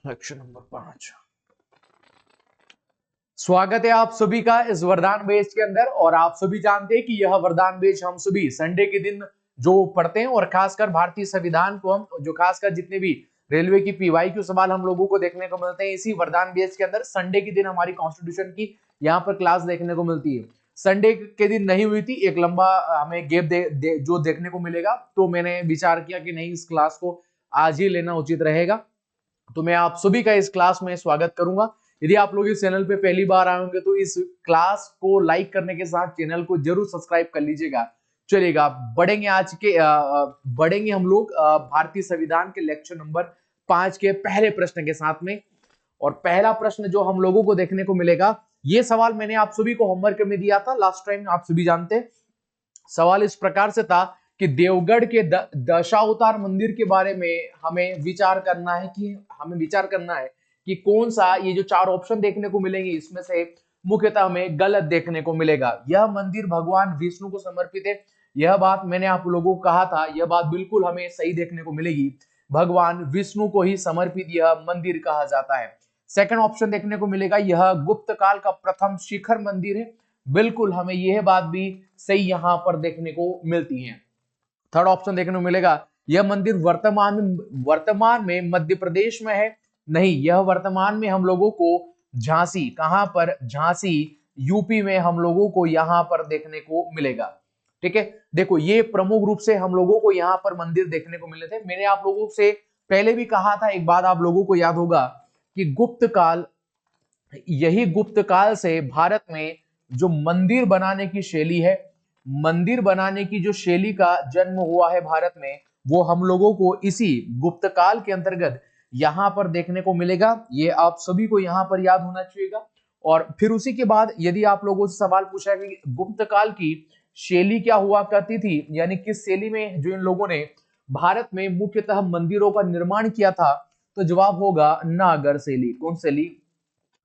Lecture number 5। स्वागत है आप सभी का इस वरदान बेच के अंदर। और आप सभी जानते हैं कि यह वरदान बेच हम सभी संडे के दिन जो पढ़ते हैं, और खासकर भारतीय संविधान को हम जो खासकर जितने भी रेलवे की पीवाईक्यू सवाल हम लोगों को देखने को मिलते हैं, इसी वरदान बेच के अंदर संडे के दिन हमारी कॉन्स्टिट्यूशन की यहाँ पर क्लास देखने को मिलती है। संडे के दिन नहीं हुई थी, एक लंबा हमें गैप जो देखने को मिलेगा, तो मैंने विचार किया कि नहीं, इस क्लास को आज ही लेना उचित रहेगा। तो मैं आप सभी का इस क्लास में स्वागत करूंगा। यदि आप लोग इस चैनल पे पहली बार आए होंगे तो इस क्लास को लाइक करने के साथ चैनल को जरूर सब्सक्राइब कर लीजिएगा। चलिएगा बढ़ेंगे हम लोग भारतीय संविधान के लेक्चर नंबर 5 के पहले प्रश्न के साथ में। और पहला प्रश्न जो हम लोगों को देखने को मिलेगा, ये सवाल मैंने आप सभी को होमवर्क में दिया था लास्ट टाइम, आप सभी जानते हैं। सवाल इस प्रकार से था कि देवगढ़ के दशावतार मंदिर के बारे में हमें विचार करना है कि कौन सा, ये जो 4 ऑप्शन देखने को मिलेंगे इसमें से मुख्यतः हमें गलत देखने को मिलेगा। यह मंदिर भगवान विष्णु को समर्पित है, यह बात मैंने आप लोगों को कहा था, यह बात बिल्कुल हमें सही देखने को मिलेगी। भगवान विष्णु को ही समर्पित यह मंदिर कहा जाता है। सेकंड ऑप्शन देखने को मिलेगा, यह गुप्त काल का प्रथम शिखर मंदिर है, बिल्कुल हमें यह बात भी सही यहां पर देखने को मिलती है। थर्ड ऑप्शन देखने को मिलेगा, यह मंदिर वर्तमान में मध्य प्रदेश में है, नहीं, यह वर्तमान में हम लोगों को झांसी, कहां पर, झांसी यूपी में हम लोगों को यहां पर देखने को मिलेगा। ठीक है, देखो ये प्रमुख रूप से हम लोगों को यहां पर मंदिर देखने को मिले थे। मैंने आप लोगों से पहले भी कहा था, एक बात आप लोगों को याद होगा कि गुप्त काल, यही गुप्त काल से भारत में जो मंदिर बनाने की शैली है, मंदिर बनाने की जो शैली का जन्म हुआ है भारत में, वो हम लोगों को इसी गुप्त काल के अंतर्गत यहां पर देखने को मिलेगा। ये आप सभी को यहां पर याद होना चाहिएगा। और फिर उसी के बाद यदि आप लोगों से सवाल पूछा कि गुप्त काल की शैली क्या हुआ करती थी, यानी किस शैली में जो इन लोगों ने भारत में मुख्यतः मंदिरों का निर्माण किया था, तो जवाब होगा नागर शैली। कौन शैली?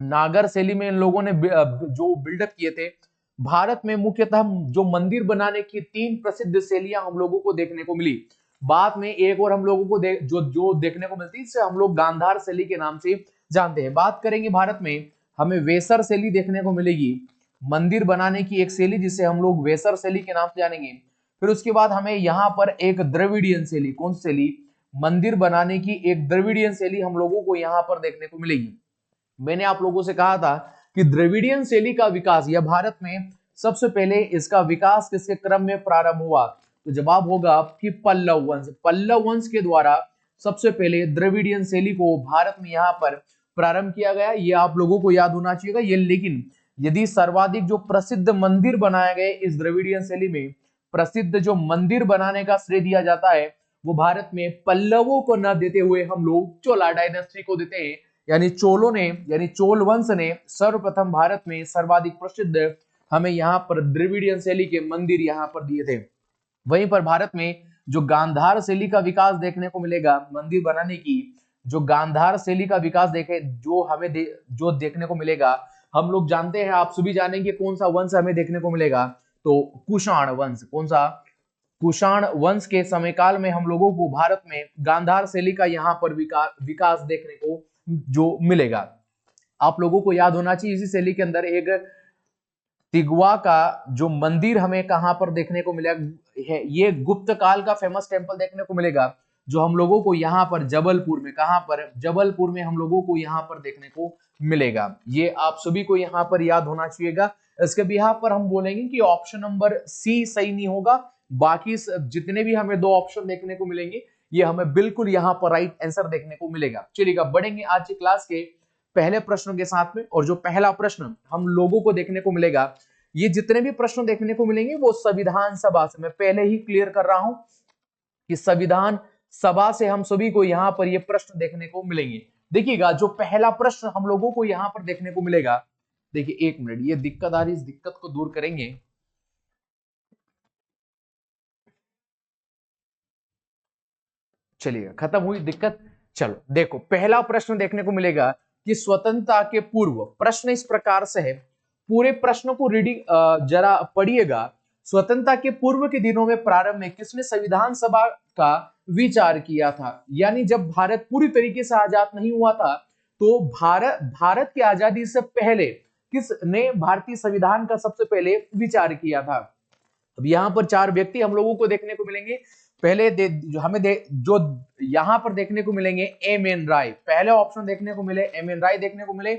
नागर शैली में इन लोगों ने जो बिल्डअप किए थे। भारत में मुख्यतः जो मंदिर बनाने की 3 प्रसिद्ध शैलियां हम लोगों को देखने को मिली। बाद में एक और हम लोगों को जो देखने को मिलती है, इसे हम लोग गांधार शैली के नाम से जानते हैं। बात करेंगे भारत में, हमें वेसर शैली देखने को मिलेगी, मंदिर बनाने की एक शैली जिसे हम लोग वेसर शैली के नाम से जानेंगे। फिर उसके बाद हमें यहाँ पर एक द्रविडियन शैली, कौन सी शैली? मंदिर बनाने की एक द्रविडियन शैली हम लोगों को यहाँ पर देखने को मिलेगी। मैंने आप लोगों से कहा था कि द्रविडियन शैली का विकास, या भारत में सबसे पहले इसका विकास किसके क्रम में प्रारंभ हुआ? तो जवाब होगा कि पल्लव वंश। पल्लव वंश के द्वारा सबसे पहले द्रविडियन शैली को भारत में यहाँ पर प्रारंभ किया गया। ये आप लोगों को याद होना चाहिए ये। लेकिन यदि सर्वाधिक जो प्रसिद्ध मंदिर बनाए गए इस द्रविडियन शैली में, प्रसिद्ध जो मंदिर बनाने का श्रेय दिया जाता है, वो भारत में पल्लवों को न देते हुए हम लोग चोला डायनेस्टी को देते हैं। यानी चोलों ने, यानी चोल वंश ने सर्वप्रथम भारत में सर्वाधिक प्रसिद्ध हमें यहाँ पर द्रविडियन शैली के मंदिर यहाँ पर दिए थे। वहीं पर भारत में जो गांधार शैली का विकास देखने को मिलेगा, मंदिर बनाने की जो गांधार शैली का विकास देखे, जो हमें जो देखने को मिलेगा, हम लोग जानते हैं, आप सभी जानेंगे कौन सा वंश हमें देखने को मिलेगा, तो कुषाण वंश। कौन सा? कुषाण वंश के समयकाल में हम लोगों को भारत में गांधार शैली का यहाँ पर विकास देखने को जो मिलेगा। आप लोगों को याद होना चाहिए, इसी शैली के अंदर एक तिगवा का जो मंदिर हमें कहां पर देखने को मिलेगा है, ये गुप्त काल का फेमस टेंपल देखने को मिलेगा, जो हम लोगों को यहाँ पर जबलपुर में, कहां पर? जबलपुर में हम लोगों को यहाँ पर देखने को मिलेगा। ये आप सभी को यहाँ पर याद होना चाहिएगा। इसके बिहार पर हम बोलेंगे कि ऑप्शन नंबर सी सही नहीं होगा, बाकी जितने भी हमें 2 ऑप्शन देखने को मिलेंगे, ये हमें बिल्कुल यहाँ पर राइट आंसर देखने को मिलेगा। चलिएगा बढ़ेंगे आज की क्लास के पहले प्रश्न के साथ में। और जो पहला प्रश्न हम लोगों को देखने को मिलेगा, ये जितने भी प्रश्न देखने को मिलेंगे वो संविधान सभा से, मैं पहले ही क्लियर कर रहा हूं कि संविधान सभा से हम सभी को यहाँ पर ये प्रश्न देखने को मिलेंगे। देखिएगा, जो पहला प्रश्न हम लोगों को यहाँ पर देखने को मिलेगा, देखिए 1 मिनट, ये दिक्कत आ रही, इस दिक्कत को दूर करेंगे। चलिए, खत्म हुई दिक्कत। चलो देखो, पहला प्रश्न देखने को मिलेगा कि स्वतंत्रता के पूर्व, प्रश्न इस प्रकार से है, पूरे प्रश्न को रीडिंग जरा पढ़िएगा। स्वतंत्रता के पूर्व के दिनों में प्रारंभ में किसने संविधान सभा का विचार किया था? यानी जब भारत पूरी तरीके से आजाद नहीं हुआ था, तो भारत की आजादी से पहले किसने भारतीय संविधान का सबसे पहले विचार किया था? अब यहाँ पर चार व्यक्ति हम लोगों को देखने को मिलेंगे। पहले जो यहाँ पर देखने को मिलेंगे एम एन राय, पहले ऑप्शन देखने को मिले एम एन राय देखने को मिले।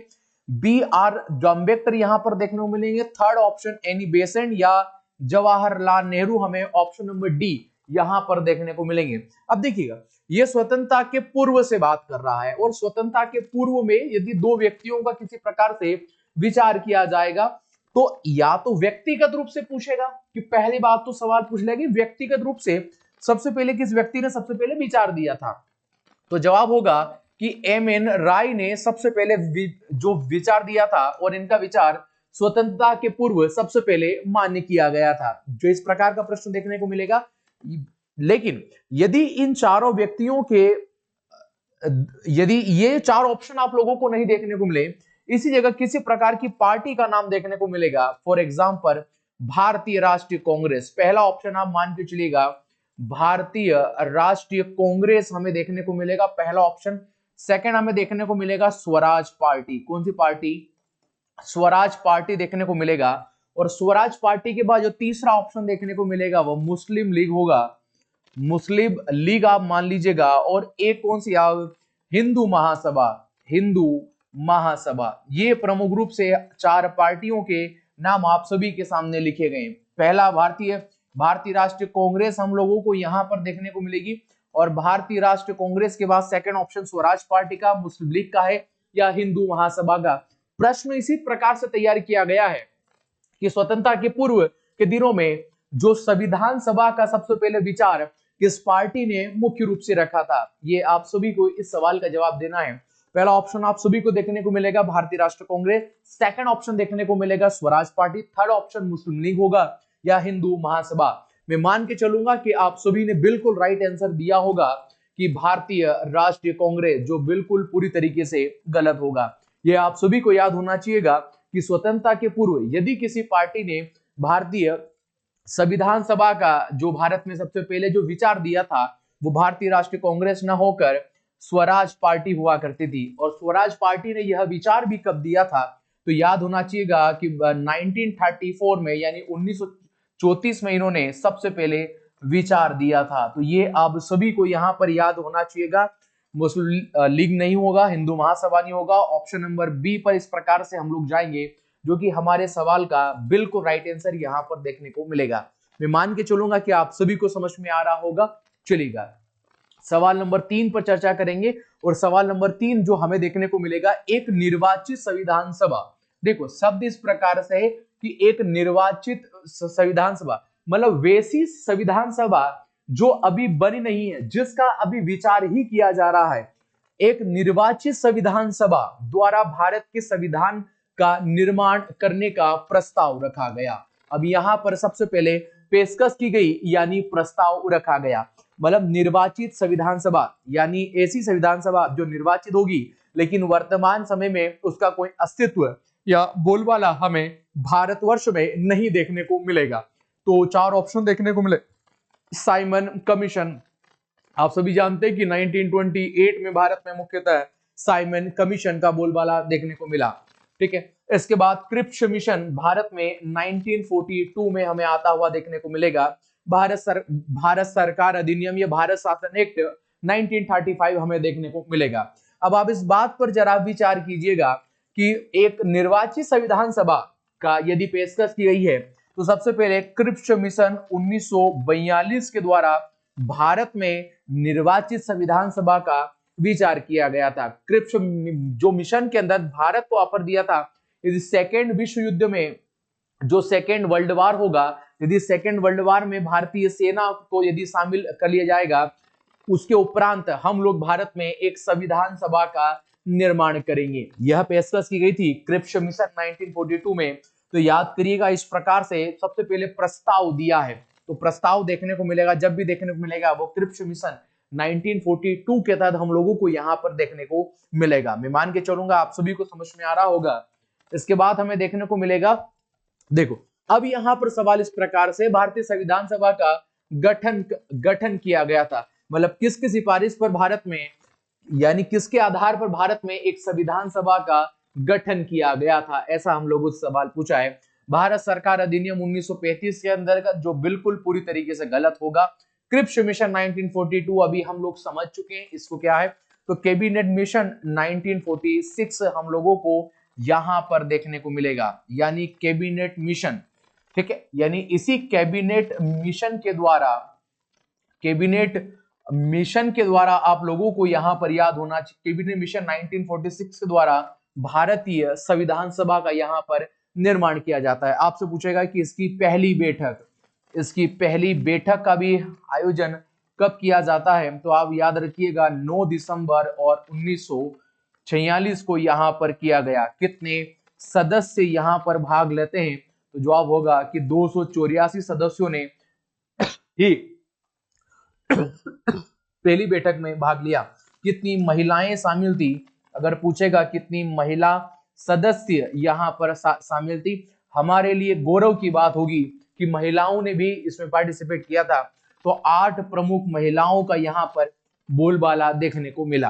बी आर अम्बेडकर यहाँ पर देखने को मिलेंगे। थर्ड ऑप्शन एनी बेसेंट या जवाहरलाल नेहरू हमें ऑप्शन नंबर डी यहाँ पर देखने को मिलेंगे। अब देखिएगा, ये स्वतंत्रता के पूर्व से बात कर रहा है, और स्वतंत्रता के पूर्व में यदि दो व्यक्तियों का किसी प्रकार से विचार किया जाएगा तो या तो व्यक्तिगत रूप से पूछेगा, कि पहली बात तो सवाल पूछ लेगी व्यक्तिगत रूप से सबसे पहले किस व्यक्ति ने सबसे पहले विचार दिया था, तो जवाब होगा कि एम एन राय ने सबसे पहले जो विचार दिया था, और इनका विचार स्वतंत्रता के पूर्व सबसे पहले मान्य किया गया था। जो इस प्रकार का प्रश्न देखने को मिलेगा। लेकिन यदि इन चारों व्यक्तियों के, यदि ये चार ऑप्शन आप लोगों को नहीं देखने को मिले, इसी जगह किसी प्रकार की पार्टी का नाम देखने को मिलेगा, फॉर एग्जाम्पल भारतीय राष्ट्रीय कांग्रेस, पहला ऑप्शन आप मान के चलिएगा भारतीय राष्ट्रीय कांग्रेस हमें देखने को मिलेगा, पहला ऑप्शन। सेकंड हमें देखने को मिलेगा स्वराज पार्टी, कौन सी पार्टी? स्वराज पार्टी देखने को मिलेगा। और स्वराज पार्टी के बाद जो तीसरा ऑप्शन देखने को मिलेगा वो मुस्लिम लीग होगा, मुस्लिम लीग आप मान लीजिएगा। और एक कौन सी? हिंदू महासभा, हिंदू महासभा। ये प्रमुख रूप से चार पार्टियों के नाम आप सभी के सामने लिखे गए। पहला भारतीय राष्ट्रीय कांग्रेस हम लोगों को यहां पर देखने को मिलेगी, और भारतीय राष्ट्रीय कांग्रेस के बाद सेकंड ऑप्शन स्वराज पार्टी का, मुस्लिम लीग का है, या हिंदू महासभा का। प्रश्न इसी प्रकार से तैयार किया गया है कि स्वतंत्रता के पूर्व के दिनों में जो संविधान सभा का सबसे पहले विचार किस पार्टी ने मुख्य रूप से रखा था, ये आप सभी को इस सवाल का जवाब देना है। पहला ऑप्शन आप सभी को देखने को मिलेगा भारतीय राष्ट्रीय कांग्रेस, सेकंड ऑप्शन देखने को मिलेगा स्वराज पार्टी, थर्ड ऑप्शन मुस्लिम लीग होगा, या हिंदू महासभा। मैं मान के चलूंगा कि आप सभी ने बिल्कुल राइट आंसर दिया होगा कि भारतीय राष्ट्रीय कांग्रेस, जो बिल्कुल पूरी तरीके से गलत होगा। यह आप सभी को याद होना चाहिएगा कि स्वतंत्रता के पूर्व यदि किसी पार्टी ने भारतीय संविधान सभा का जो भारत में सबसे पहले जो विचार दिया था, वो भारतीय राष्ट्रीय कांग्रेस न होकर स्वराज पार्टी हुआ करती थी। और स्वराज पार्टी ने यह विचार भी कब दिया था, तो याद होना चाहिएगा कि 1934 में, यानी 1934 में इन्होंने सबसे पहले विचार दिया था। तो ये आप सभी को यहाँ पर याद होना चाहिएगा। मुस्लिम लीग नहीं होगा, हिंदू महासभा नहीं होगा। ऑप्शन नंबर बी पर इस प्रकार से हम लोग जाएंगे, जो कि हमारे सवाल का बिल्कुल राइट आंसर यहाँ पर देखने को मिलेगा। मैं मान के चलूंगा कि आप सभी को समझ में आ रहा होगा। चलिएगा सवाल नंबर 3 पर चर्चा करेंगे। और सवाल नंबर 3 जो हमें देखने को मिलेगा, एक निर्वाचित संविधान सभा। देखो शब्द इस प्रकार से है कि एक निर्वाचित संविधान सभा, मतलब वैसी संविधान सभा जो अभी बनी नहीं है, जिसका अभी विचार ही किया जा रहा है। एक निर्वाचित संविधान सभा द्वारा भारत के संविधान का निर्माण करने का प्रस्ताव रखा गया। अब यहां पर सबसे पहले पेशकश की गई, यानी प्रस्ताव रखा गया। मतलब निर्वाचित संविधान सभा यानी ऐसी संविधान सभा जो निर्वाचित होगी, लेकिन वर्तमान समय में उसका कोई अस्तित्व या बोलबाला हमें भारतवर्ष में नहीं देखने को मिलेगा। तो चार ऑप्शन देखने को मिले। साइमन कमीशन, आप सभी जानते हैं कि 1928 में भारत में मुख्यतः साइमन कमीशन का बोलबाला देखने को मिला। ठीक है, इसके बाद क्रिप्स मिशन भारत में 1942 में हमें आता हुआ देखने को मिलेगा। भारत सरकार अधिनियम या भारत शासन एक्ट 1935 हमें देखने को मिलेगा। अब आप इस बात पर जरा विचार कीजिएगा कि एक निर्वाचित संविधान सभा का यदि पेशकश की गई है, तो सबसे पहले क्रिप्स मिशन 1942 के द्वारा भारत में निर्वाचित संविधान सभा का विचार किया गया था। क्रिप्स जो मिशन के अंदर भारत को ऑफर दिया था, यदि सेकेंड विश्व युद्ध में जो सेकेंड वर्ल्ड वार होगा, यदि सेकेंड वर्ल्ड वार में भारतीय सेना को यदि शामिल कर लिया जाएगा, उसके उपरांत हम लोग भारत में एक संविधान सभा का निर्माण करेंगे। यह पेशकश की गई थी क्रिप्स मिशन 1942 में। तो याद करिएगा, इस प्रकार से सबसे पहले प्रस्ताव दिया है। तो प्रस्ताव देखने को मिलेगा, जब भी देखने को मिलेगा वो क्रिप्स मिशन 1942 के तहत हम लोगों को यहाँ पर देखने को मिलेगा। मैं मान के चलूंगा आप सभी को समझ में आ रहा होगा। इसके बाद हमें देखने को मिलेगा, देखो अब यहाँ पर सवाल इस प्रकार से, भारतीय संविधान सभा का गठन किया गया था, मतलब किसकी सिफारिश पर भारत में यानी किसके आधार पर भारत में एक संविधान सभा का गठन किया गया था, ऐसा हम लोगों से सवाल पूछा है। भारत सरकार अधिनियम 1935 के अंतर्गत, जो बिल्कुल पूरी तरीके से गलत होगा। क्रिप्स मिशन 1942 अभी हम लोग समझ चुके हैं इसको क्या है, तो कैबिनेट मिशन 1946 हम लोगों को यहां पर देखने को मिलेगा, यानी कैबिनेट मिशन, ठीक है। यानी इसी कैबिनेट मिशन के द्वारा आप लोगों को यहां पर याद होना चाहिए, कैबिनेट मिशन 1946 के द्वारा भारतीय संविधान सभा का यहां पर निर्माण किया जाता है। आपसे पूछेगा कि इसकी पहली बैठक का भी आयोजन कब किया जाता है, तो आप याद रखिएगा 9 दिसंबर और 1946 को यहां पर किया गया। कितने सदस्य यहां पर भाग लेते हैं, तो जवाब होगा कि 284 सदस्यों ने ही पहली बैठक में भाग लिया। कितनी महिलाएं शामिल थी, अगर पूछेगा कितनी महिला सदस्य यहां पर शामिल थी, हमारे लिए गौरव की बात होगी कि महिलाओं ने भी इसमें पार्टिसिपेट किया था। तो 8 प्रमुख महिलाओं का यहां पर बोलबाला देखने को मिला।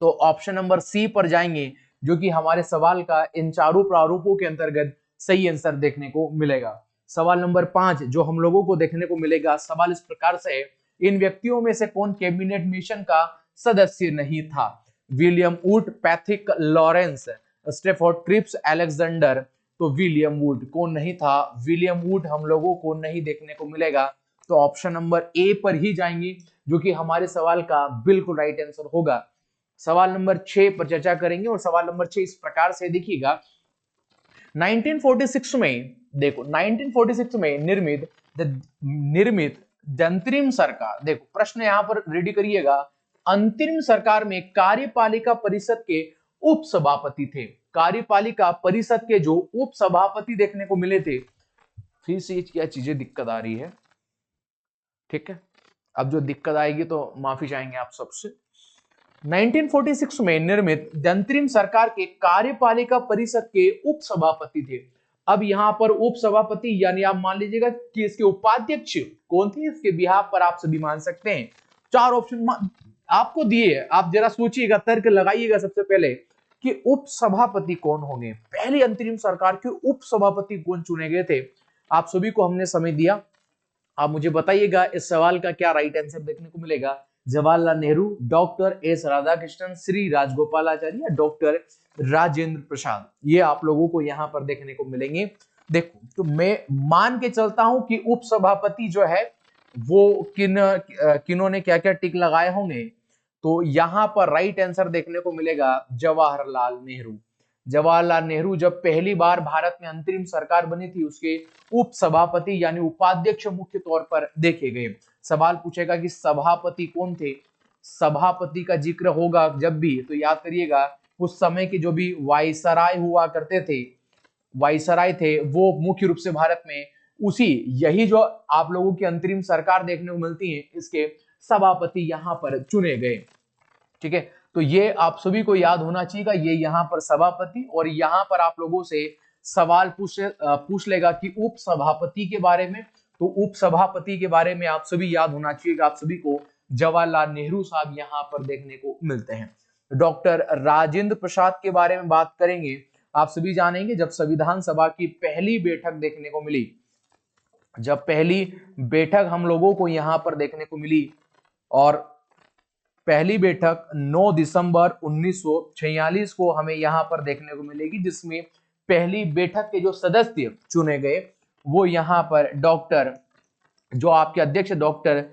तो ऑप्शन नंबर सी पर जाएंगे, जो कि हमारे सवाल का इन चारों प्रारूपों के अंतर्गत सही आंसर देखने को मिलेगा। सवाल नंबर 5 जो हम लोगों को देखने को मिलेगा, सवाल इस प्रकार से है, इन व्यक्तियों में से कौन कैबिनेट मिशन का सदस्य नहीं था? William Wood, Pethick Lawrence, Stafford Cripps, Alexander. तो विलियम वुड कौन नहीं था? विलियम वुड हम लोगों को नहीं देखने को मिलेगा। तो ऑप्शन नंबर ए पर ही जाएंगे, जो कि हमारे सवाल का बिल्कुल राइट आंसर होगा। सवाल नंबर 6 पर चर्चा करेंगे, और सवाल नंबर 6 इस प्रकार से देखिएगा, 1946 में, देखो 1946 में निर्मित अंतरिम सरकार, देखो प्रश्न यहां पर रेडी करिएगा, अंतरिम सरकार में कार्यपालिका परिषद के उप सभापति थे। कार्यपालिका परिषद के जो उप सभापति देखने को मिले थे, फिर से क्या चीजें दिक्कत आ रही है, ठीक है, अब जो दिक्कत आएगी तो माफी चाहेंगे आप सबसे। 1946 में निर्मित अंतरिम सरकार के कार्यपालिका परिषद के उप सभापति थे। अब यहां पर उप सभापति यानी आप मान लीजिएगा कि इसके उपाध्यक्ष कौन थे, इसके बिहाफ पर आप सभी मान सकते हैं। 4 ऑप्शन आपको दिए, आप जरा सोचिएगा, तर्क लगाइएगा सबसे पहले कि उप सभापति कौन होंगे, पहली अंतरिम सरकार के उप सभापति कौन चुने गए थे। आप सभी को हमने समय दिया, आप मुझे बताइएगा इस सवाल का क्या राइट आंसर देखने को मिलेगा। Jawaharlal Nehru, doctor S Radhakrishnan, Shri Rajagopalachari, doctor Rajendra Prasad, ये आप लोगों को यहां पर देखने को मिलेंगे। देखो तो मैं मान के चलता हूं कि उप सभापति जो है वो किन्होंने क्या क्या टिक लगाए होंगे, तो यहां पर राइट आंसर देखने को मिलेगा जवाहरलाल नेहरू। जवाहरलाल नेहरू जब पहली बार भारत में अंतरिम सरकार बनी थी, उसके उप सभापति यानी उपाध्यक्ष मुख्य तौर पर देखे गए। सवाल पूछेगा कि सभापति कौन थे, सभापति का जिक्र होगा जब भी, तो याद करिएगा उस समय के जो भी वायसराय हुआ करते थे, वायसराय थे, वो मुख्य रूप से भारत में उसी, यही जो आप लोगों की अंतरिम सरकार देखने को मिलती है, इसके सभापति यहां पर चुने गए, ठीक है। तो ये आप सभी को याद होना चाहिए, ये यहां पर सभापति, और यहां पर आप लोगों से सवाल पूछ लेगा कि उप सभापति के बारे में, तो उप सभापति के बारे में आप सभी याद होना चाहिए, आप सभी को जवाहरलाल नेहरू साहब यहां पर देखने को मिलते हैं। डॉक्टर राजेंद्र प्रसाद के बारे में बात करेंगे, आप सभी जानेंगे जब संविधान सभा की पहली बैठक देखने को मिली, जब पहली बैठक हम लोगों को यहां पर देखने को मिली, और पहली बैठक 9 दिसंबर 1946 को हमें यहां पर देखने को मिलेगी, जिसमें पहली बैठक के जो सदस्य चुने गए वो यहां पर डॉक्टर, जो आपके अध्यक्ष डॉक्टर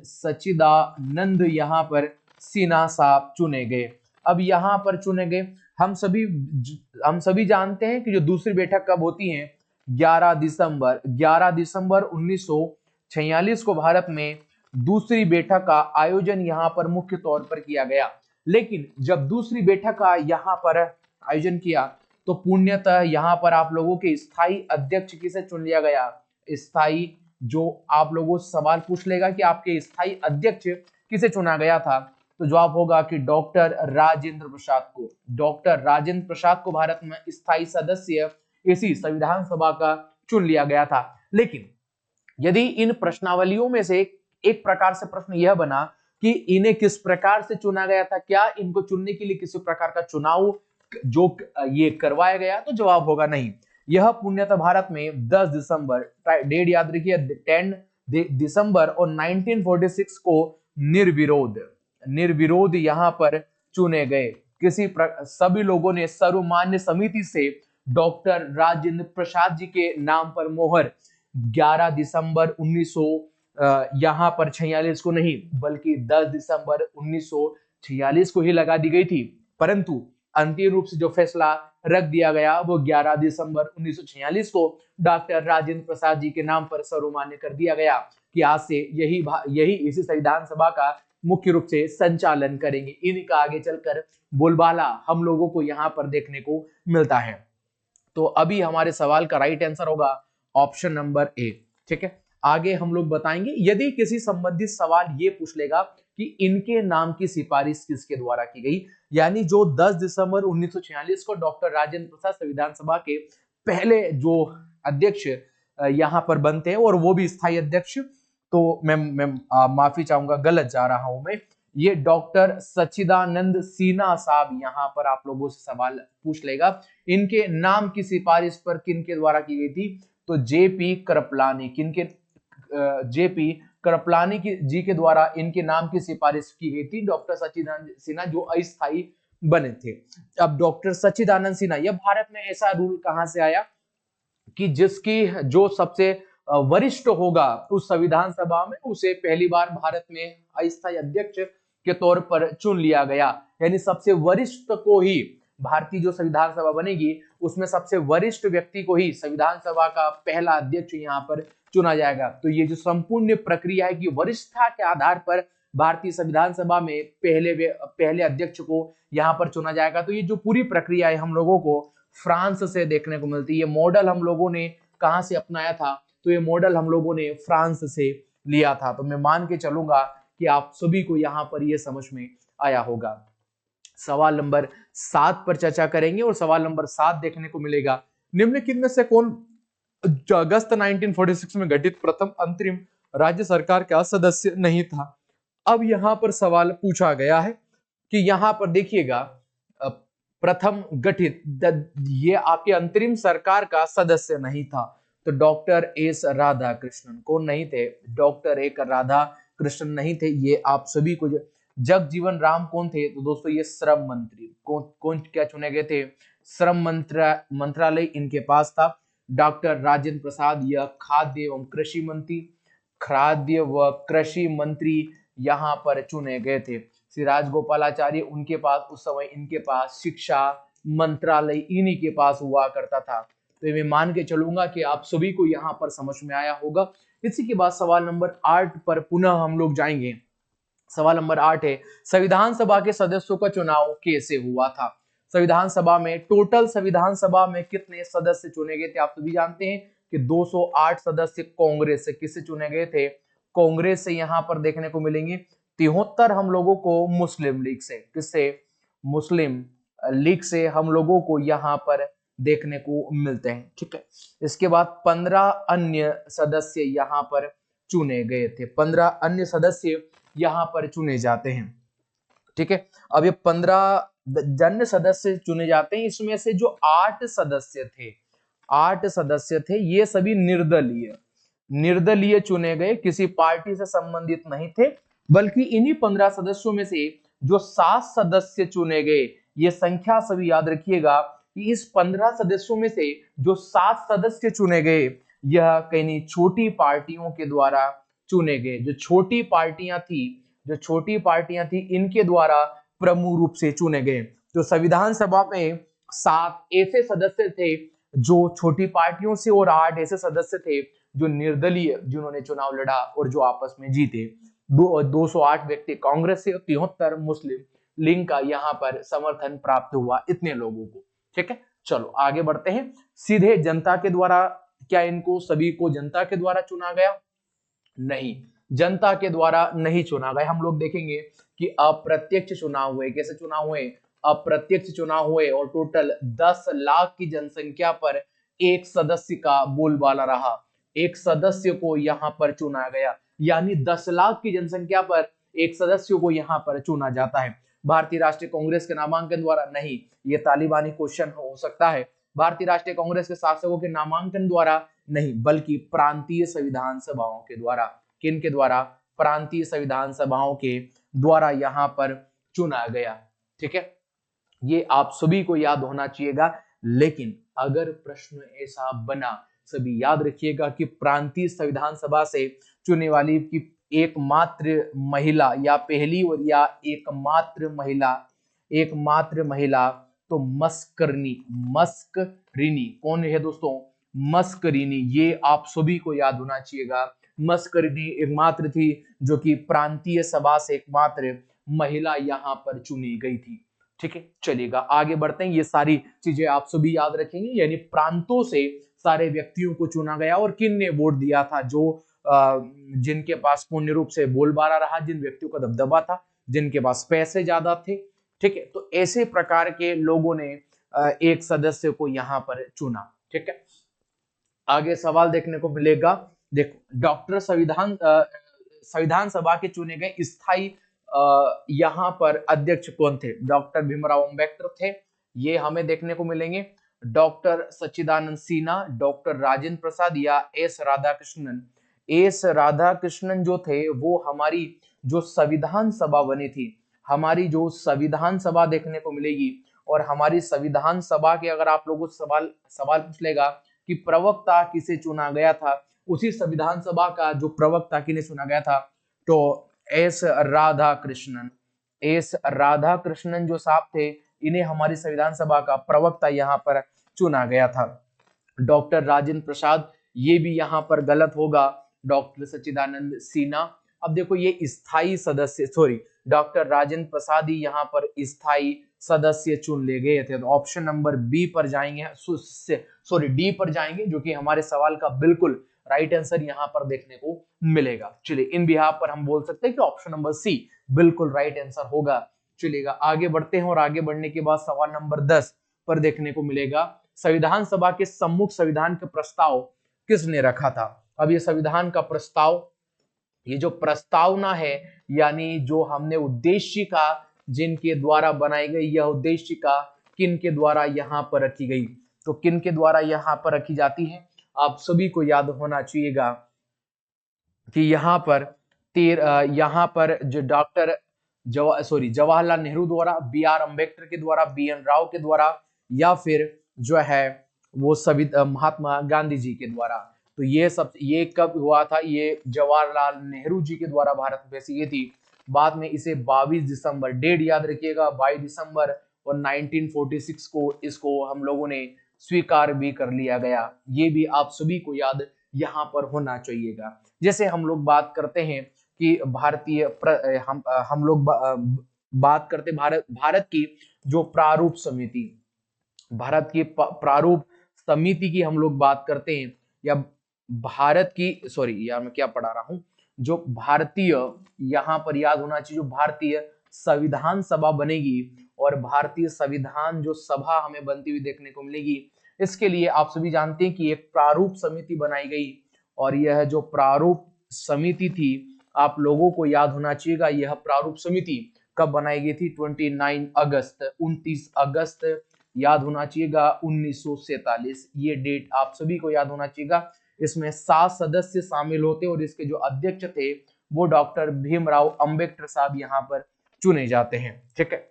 सच्चिदानंद यहां पर सिन्हा साहब चुने गए। अब यहां पर चुने गए, हम सभी जानते हैं कि जो दूसरी बैठक कब होती है, 11 दिसंबर 1946 को भारत में दूसरी बैठक का आयोजन यहां पर मुख्य तौर पर किया गया। लेकिन जब दूसरी बैठक का यहां पर आयोजन किया, तो पुण्यतः यहां पर आप लोगों के स्थायी अध्यक्ष किसे चुन लिया गया, स्थायी, जो आप लोगों से सवाल पूछ लेगा कि आपके स्थायी अध्यक्ष किसे चुना गया था, तो जवाब होगा कि डॉक्टर राजेंद्र प्रसाद को। डॉक्टर राजेंद्र प्रसाद को भारत में स्थायी सदस्य इसी संविधान सभा का चुन लिया गया था। लेकिन यदि इन प्रश्नावलियों में से एक प्रकार से प्रश्न यह बना कि इन्हें किस प्रकार से चुना गया था, क्या इनको चुनने के लिए किसी प्रकार का चुनाव जो ये करवाया गया, तो जवाब होगा नहीं। यह पुण्यतः भारत में 10 दिसंबर, डेट याद रखिए, 10 दिसंबर और 1946 को निर्विरोध यहां पर चुने गए। सभी लोगों ने सर्वमान्य समिति से डॉक्टर राजेंद्र प्रसाद जी के नाम पर मोहर 11 दिसंबर 1900 यहां पर 46 को नहीं बल्कि 10 दिसंबर 1946 को ही लगा दी गई थी, परंतु अंतिम रूप से जो फैसला रख दिया गया वो 11 दिसंबर 1946 को डॉक्टर राजेंद्र प्रसाद जी के नाम पर सर्वमान्य कर दिया गया कि आज से यही इसी संविधान सभा का मुख्य रूप से संचालन करेंगे। इनका आगे चलकर बोलबाला हम लोगों को यहाँ पर देखने को मिलता है। तो अभी हमारे सवाल का राइट आंसर होगा ऑप्शन नंबर ए। ठीक है, आगे हम लोग बताएंगे यदि किसी संबंधित सवाल ये पूछ लेगा कि इनके नाम की सिफारिश किसके द्वारा की गई, यानी जो 10 दिसंबर 1946 को डॉक्टर राजेंद्र प्रसाद संविधान सभा के पहले जो अध्यक्ष यहां पर बनते हैं और वो भी स्थायी अध्यक्ष, तो मैं माफी चाहूंगा, गलत जा रहा हूं मैं, ये डॉक्टर सच्चिदानंद सिन्हा साहब यहाँ पर आप लोगों से सवाल पूछ लेगा इनके नाम की सिफारिश पर किनके द्वारा की गई थी, तो जेपी कृपलानी, किनके, जेपी कृपलानी जी के द्वारा इनके नाम की सिफारिश की गई थी, डॉक्टर सच्चिदानंद सिन्हा जो अस्थायी बने थे। अब डॉक्टर सच्चिदानंद सिन्हा, यह भारत में ऐसा रूल कहां से आया कि जिसकी जो सबसे वरिष्ठ होगा उस संविधान सभा में उसे पहली बार भारत में अस्थायी अध्यक्ष के तौर पर चुन लिया गया, यानी सबसे वरिष्ठ को ही भारतीय जो संविधान सभा बनेगी उसमें सबसे वरिष्ठ व्यक्ति को ही संविधान सभा का पहला अध्यक्ष यहाँ पर चुना जाएगा। तो ये जो संपूर्ण प्रक्रिया है कि वरिष्ठता के आधार पर भारतीय संविधान सभा में पहले अध्यक्ष को यहाँ पर चुना जाएगा। तो ये जो पूरी प्रक्रिया है हम लोगों को फ्रांस से देखने को मिलती है। ये मॉडल हम लोगों ने कहां से अपनाया था, तो ये मॉडल हम लोगों ने फ्रांस से लिया था। तो मैं मान के चलूंगा कि आप सभी को यहाँ पर ये समझ में आया होगा। सवाल नंबर 7 पर चर्चा करेंगे और सवाल नंबर 7 देखने को मिलेगा, निम्नलिखित में से कौन अगस्त 1946 में गठित प्रथम अंतरिम राज्य सरकार का सदस्य नहीं था। अब यहां पर सवाल पूछा गया है कि यहां पर देखिएगा प्रथम गठित ये आपके अंतरिम सरकार का सदस्य नहीं था, तो डॉक्टर एस राधाकृष्णन कौन नहीं थे, डॉक्टर ए राधाकृष्णन नहीं थे। ये आप सभी को जगजीवन राम कौन थे, तो दोस्तों ये श्रम मंत्री, कौन क्या चुने गए थे, श्रम मंत्रालय इनके पास था। डॉक्टर राजेंद्र प्रसाद यह खाद्य एवं कृषि मंत्री यहाँ पर चुने गए थे। श्री राजगोपालाचार्य उनके पास उस समय इनके पास शिक्षा मंत्रालय इन्हीं के पास हुआ करता था। तो मैं मान के चलूंगा कि आप सभी को यहाँ पर समझ में आया होगा। इसी के बाद सवाल नंबर 8 पर पुनः हम लोग जाएंगे। सवाल नंबर 8 है, संविधान सभा के सदस्यों का चुनाव कैसे हुआ था। संविधान सभा में टोटल संविधान सभा में कितने सदस्य चुने गए थे, आप सभी जानते हैं कि 208 सदस्य कांग्रेस से किससे चुने गए थे, कांग्रेस से यहाँ पर देखने को मिलेंगे। 73 हम लोगों को मुस्लिम लीग से, किससे, मुस्लिम लीग से हम लोगों को यहाँ पर देखने को मिलते हैं। ठीक है, इसके बाद 15 अन्य सदस्य यहाँ पर चुने गए थे, 15 अन्य सदस्य यहाँ पर चुने जाते हैं। ठीक है, अब ये 15 जन सदस्य चुने जाते हैं, इसमें से जो 8 सदस्य थे ये सभी निर्दलीय चुने गए, किसी पार्टी से संबंधित नहीं थे, बल्कि इन्हीं 15 सदस्यों में से जो 7 सदस्य चुने गए, ये संख्या सभी याद रखिएगा कि इस 15 सदस्यों में से जो 7 सदस्य चुने गए यह कहीं छोटी पार्टियों के द्वारा चुने गए। जो छोटी पार्टियां थी इनके द्वारा प्रमुख रूप से चुने गए। तो संविधान सभा में 7 ऐसे सदस्य थे जो छोटी पार्टियों से और 8 ऐसे सदस्य थे जो निर्दलीय, जिन्होंने चुनाव लड़ा और जो आपस में जीते। 208 व्यक्ति कांग्रेस से और 73 मुस्लिम लीग का यहाँ पर समर्थन प्राप्त हुआ, इतने लोगों को। ठीक है, चलो आगे बढ़ते हैं। सीधे जनता के द्वारा, क्या इनको सभी को जनता के द्वारा चुना गया? नहीं, जनता के द्वारा नहीं चुना गया। हम लोग देखेंगे कि अप्रत्यक्ष चुनाव हुए। कैसे चुनाव हुए? अप्रत्यक्ष चुनाव हुए और टोटल 10 लाख की जनसंख्या पर एक सदस्य का बोलबाला रहा, एक सदस्य को यहाँ पर चुना गया, यानी 10 लाख की जनसंख्या पर एक सदस्य को यहाँ पर चुना जाता है। भारतीय राष्ट्रीय कांग्रेस के नामांकन द्वारा नहीं, ये तालिबानी क्वेश्चन हो सकता है। भारतीय राष्ट्रीय कांग्रेस के शासकों के नामांकन द्वारा नहीं, बल्कि प्रांतीय संविधान सभाओं के द्वारा। किन के द्वारा? प्रांतीय संविधान सभाओं के द्वारा यहाँ पर चुना गया। ठीक है, ये आप सभी को याद होना चाहिएगा। लेकिन अगर प्रश्न ऐसा बना, सभी याद रखिएगा कि प्रांतीय संविधान सभा से चुनने वाली की एकमात्र महिला या पहली और या एकमात्र महिला तो मस्करिनी कौन है दोस्तों? मस्करिनी, ये आप सभी को याद होना चाहिएगा। मस्करिनी एकमात्र थी जो कि प्रांतीय सभा से एकमात्र महिला यहाँ पर चुनी गई थी। ठीक है, चलिएगा आगे बढ़ते हैं। ये सारी चीजें आप सभी याद रखेंगे, यानी प्रांतों से सारे व्यक्तियों को चुना गया और किन ने वोट दिया था? जो जिनके पास पूर्ण रूप से बोलबाला रहा, जिन व्यक्तियों का दबदबा था, जिनके पास पैसे ज्यादा थे। ठीक है, तो ऐसे प्रकार के लोगों ने एक सदस्य को यहाँ पर चुना। ठीक है, आगे सवाल देखने को मिलेगा। देखो, डॉक्टर संविधान सभा के चुने गए स्थायी यहाँ पर अध्यक्ष कौन थे? डॉक्टर भीमराव अंबेडकर थे, ये हमें देखने को मिलेंगे। डॉक्टर सच्चिदानंद सिन्हा, डॉक्टर राजेंद्र प्रसाद या एस राधाकृष्णन। एस राधाकृष्णन जो थे वो हमारी जो संविधान सभा बनी थी, हमारी जो संविधान सभा देखने को मिलेगी, और हमारी संविधान सभा के अगर आप लोगों से सवाल पूछ लेगा कि प्रवक्ता किसे चुना गया था, उसी संविधान सभा का जो प्रवक्ता किन्हें चुना गया था, तो एस राधाकृष्णन जो साहब थे, इन्हें हमारी संविधान सभा का प्रवक्ता यहाँ पर चुना गया था। डॉक्टर राजेंद्र प्रसाद, ये भी यहाँ पर गलत होगा। डॉक्टर सच्चिदानंद सिन्हा, अब देखो ये स्थायी सदस्य, डॉक्टर राजेंद्र प्रसाद ही यहाँ पर स्थायी सदस्य चुन ले गए थे। तो ऑप्शन नंबर बी पर जाएंगे, डी पर जाएंगे, जो कि हमारे सवाल का बिल्कुल राइट आंसर यहाँ पर देखने को मिलेगा। चलिए, इन बिहाफ पर हम बोल सकते हैं कि ऑप्शन नंबर सी बिल्कुल राइट आंसर होगा। चलिएगा आगे बढ़ते हैं, और आगे बढ़ने के बाद सवाल नंबर 10 पर देखने को मिलेगा, संविधान सभा के सम्मुख संविधान का प्रस्ताव किसने रखा था? अब ये संविधान का प्रस्ताव, ये जो प्रस्तावना है, यानी जो हमने उद्देशिका जिनके द्वारा बनाई गई, यह उद्देशिका किन के द्वारा यहाँ पर रखी गई? तो किन के द्वारा यहाँ पर रखी जाती है? आप सभी को याद होना चाहिएगा कि यहाँ पर जो जवाहरलाल नेहरू द्वारा, बी आर अम्बेडकर के द्वारा, बी एन राव के द्वारा, या फिर जो है वो सभी महात्मा गांधी जी के द्वारा। तो ये कब हुआ था? ये जवाहरलाल नेहरू जी के द्वारा भारत में पेश की थी। बाद में इसे 22 दिसंबर, डेट याद रखिएगा, 22 दिसंबर और 1946 को इसको हम लोगों ने स्वीकार भी कर लिया गया। ये भी आप सभी को याद यहाँ पर होना चाहिएगा। जैसे हम लोग बात करते हैं कि हम लोग बात करते भारत की जो प्रारूप समिति, भारत की प्रारूप समिति की हम लोग बात करते हैं, या भारत की, यार मैं क्या पढ़ा रहा हूं, जो भारतीय, यहाँ पर याद होना चाहिए, जो भारतीय संविधान सभा बनेगी और भारतीय संविधान जो सभा हमें बनती हुई देखने को मिलेगी, इसके लिए आप सभी जानते हैं कि एक प्रारूप समिति बनाई गई। और यह जो प्रारूप समिति थी, आप लोगों को याद होना चाहिएगा, यह प्रारूप समिति कब बनाई गई थी? 29 अगस्त याद होना चाहिएगा 1947, ये डेट आप सभी को याद होना चाहिएगा। इसमें 7 सदस्य शामिल होते और इसके जो अध्यक्ष थे वो डॉक्टर भीमराव अंबेडकर साहब यहाँ पर चुने जाते हैं। ठीक है,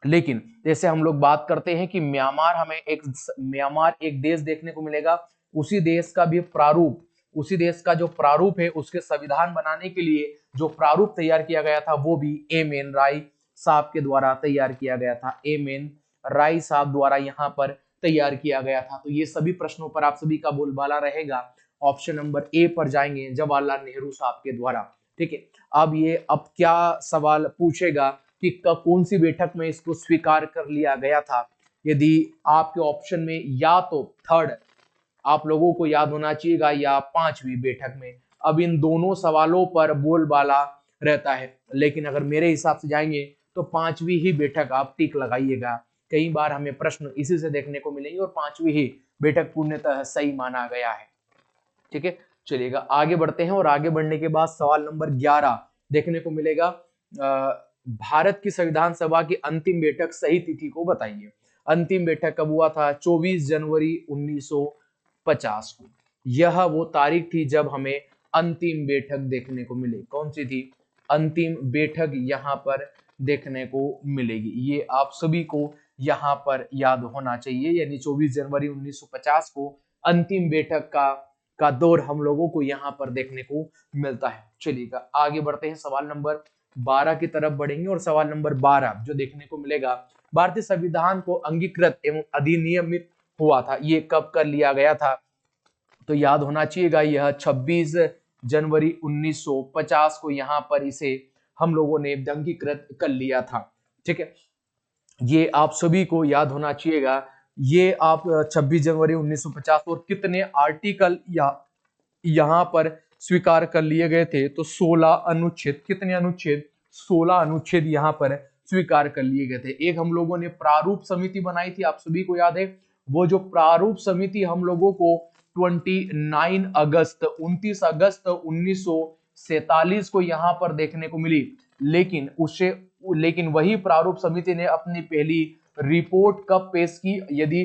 लेकिन जैसे हम लोग बात करते हैं कि म्यांमार एक देश देखने को मिलेगा, उसी देश का जो प्रारूप है, उसके संविधान बनाने के लिए जो प्रारूप तैयार किया गया था, वो भी एम एन राय साहब के द्वारा तैयार किया गया था। एम एन राय साहब द्वारा यहाँ पर तैयार किया गया था। तो ये सभी प्रश्नों पर आप सभी का बोलबाला रहेगा। ऑप्शन नंबर ए पर जाएंगे, जवाहरलाल नेहरू साहब के द्वारा। ठीक है, अब क्या सवाल पूछेगा कि कौन सी बैठक में इसको स्वीकार कर लिया गया था? यदि आपके ऑप्शन में या तो थर्ड आप लोगों को याद होना चाहिएगा, या 5वीं बैठक में। अब इन दोनों सवालों पर बोलबाला रहता है, लेकिन अगर मेरे हिसाब से जाएंगे तो 5वीं ही बैठक आप टिक लगाइएगा। कई बार हमें प्रश्न इसी से देखने को मिलेंगे और 5वीं ही बैठक पूर्णतः सही माना गया है। ठीक है, चलिएगा आगे बढ़ते हैं, और आगे बढ़ने के बाद सवाल नंबर 11 देखने को मिलेगा। भारत की संविधान सभा की अंतिम बैठक सही तिथि को बताइए। अंतिम बैठक कब हुआ था? 24 जनवरी 1950 को। यह वो तारीख थी जब हमें अंतिम बैठक देखने को मिली। कौन सी थी? अंतिम बैठक यहाँ पर देखने को मिलेगी। ये आप सभी को यहाँ पर याद होना चाहिए, यानी 24 जनवरी 1950 को अंतिम बैठक का दौर हम लोगों को यहाँ पर देखने को मिलता है। चलिएगा आगे बढ़ते हैं, सवाल नंबर 12 की तरफ बढ़ेंगे। और सवाल नंबर 12 जो देखने को मिलेगा, भारतीय संविधान को अंगीकृत एवं अधिनियमित हुआ था, ये कब कर लिया गया था? तो याद होना चाहिएगा, यह 26 जनवरी 1950 को यहाँ पर इसे हम लोगों ने अंगीकृत कर लिया था। ठीक है, ये आप सभी को याद होना चाहिएगा। ये आप 26 जनवरी 1950 और कितने आर्टिकल यहाँ पर स्वीकार कर लिए गए थे? तो 16 अनुच्छेद। कितने अनुच्छेद? 16 अनुच्छेद यहाँ पर स्वीकार कर लिए गए थे। एक हम लोगों ने प्रारूप समिति बनाई थी, आप सभी को याद है। वो जो प्रारूप समिति हम लोगों को 29 अगस्त 1947 को यहाँ पर देखने को मिली, लेकिन वही प्रारूप समिति ने अपनी पहली रिपोर्ट कब पेश की? यदि